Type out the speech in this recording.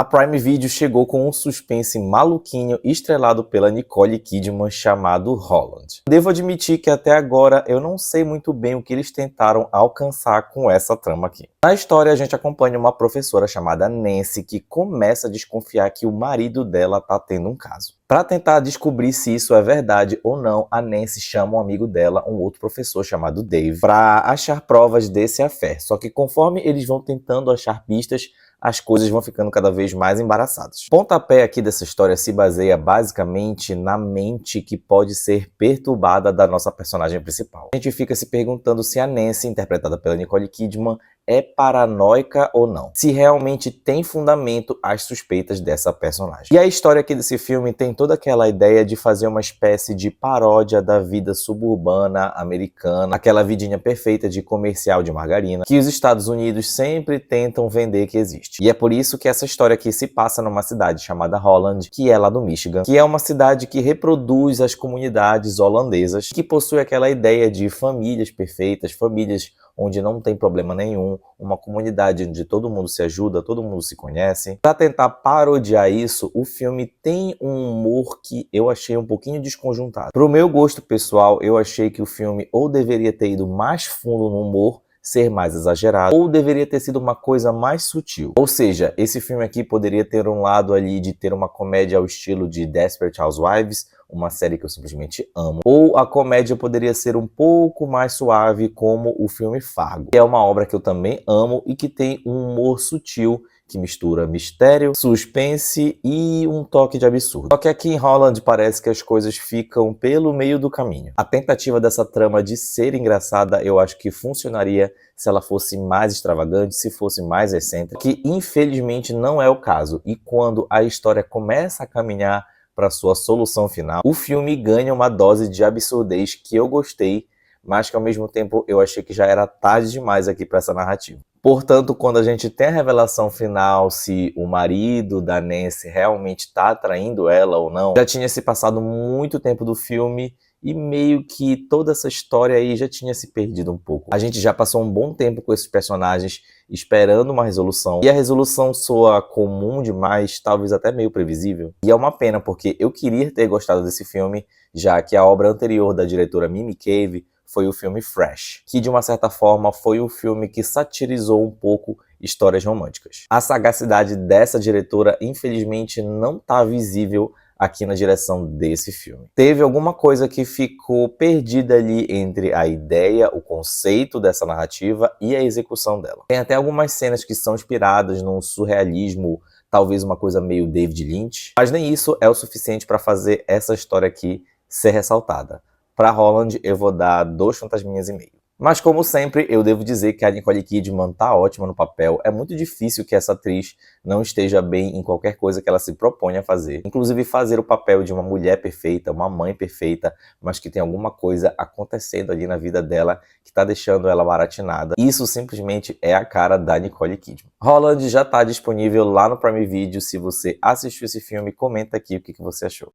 A Prime Video chegou com um suspense maluquinho estrelado pela Nicole Kidman chamado Holland. Devo admitir que até agora eu não sei muito bem o que eles tentaram alcançar com essa trama aqui. Na história a gente acompanha uma professora chamada Nancy que começa a desconfiar que o marido dela tá tendo um caso. Para tentar descobrir se isso é verdade ou não, a Nancy chama um amigo dela, um outro professor chamado Dave, para achar provas desse affair. Só que conforme eles vão tentando achar pistas, as coisas vão ficando cada vez mais embaraçadas. O pontapé aqui dessa história se baseia basicamente na mente que pode ser perturbada da nossa personagem principal. A gente fica se perguntando se a Nancy, interpretada pela Nicole Kidman, é paranoica ou não. Se realmente tem fundamento as suspeitas dessa personagem. E a história aqui desse filme tem toda aquela ideia de fazer uma espécie de paródia da vida suburbana americana, aquela vidinha perfeita de comercial de margarina, que os Estados Unidos sempre tentam vender que existe. E é por isso que essa história aqui se passa numa cidade chamada Holland, que é lá do Michigan, que é uma cidade que reproduz as comunidades holandesas, que possui aquela ideia de famílias perfeitas, famílias onde não tem problema nenhum, uma comunidade onde todo mundo se ajuda, todo mundo se conhece. Para tentar parodiar isso, o filme tem um humor que eu achei um pouquinho desconjuntado. Pro meu gosto pessoal, eu achei que o filme ou deveria ter ido mais fundo no humor, ser mais exagerado, ou deveria ter sido uma coisa mais sutil. Ou seja, esse filme aqui poderia ter um lado ali de ter uma comédia ao estilo de Desperate Housewives, uma série que eu simplesmente amo, ou a comédia poderia ser um pouco mais suave, como o filme Fargo, que é uma obra que eu também amo e que tem um humor sutil que mistura mistério, suspense e um toque de absurdo. Só que aqui em Holland parece que as coisas ficam pelo meio do caminho. A tentativa dessa trama de ser engraçada eu acho que funcionaria se ela fosse mais extravagante, se fosse mais excêntrica, que infelizmente não é o caso. E quando a história começa a caminhar para sua solução final, o filme ganha uma dose de absurdez que eu gostei, mas que ao mesmo tempo eu achei que já era tarde demais aqui para essa narrativa. Portanto, quando a gente tem a revelação final se o marido da Nancy realmente está traindo ela ou não, já tinha se passado muito tempo do filme e meio que toda essa história aí já tinha se perdido um pouco. A gente já passou um bom tempo com esses personagens esperando uma resolução, e a resolução soa comum demais, talvez até meio previsível. E é uma pena, porque eu queria ter gostado desse filme, já que a obra anterior da diretora Mimi Cave foi o filme Fresh, que de uma certa forma foi o filme que satirizou um pouco histórias românticas. A sagacidade dessa diretora, infelizmente, não está visível aqui na direção desse filme. Teve alguma coisa que ficou perdida ali entre a ideia, o conceito dessa narrativa e a execução dela. Tem até algumas cenas que são inspiradas num surrealismo, talvez uma coisa meio David Lynch, mas nem isso é o suficiente para fazer essa história aqui ser ressaltada. Para Holland eu vou dar 2 fantasminhas e meio. Mas como sempre, eu devo dizer que a Nicole Kidman tá ótima no papel. É muito difícil que essa atriz não esteja bem em qualquer coisa que ela se propõe a fazer. Inclusive fazer o papel de uma mulher perfeita, uma mãe perfeita, mas que tem alguma coisa acontecendo ali na vida dela que tá deixando ela baratinada. Isso simplesmente é a cara da Nicole Kidman. Holland já tá disponível lá no Prime Video. Se você assistiu esse filme, comenta aqui o que você achou.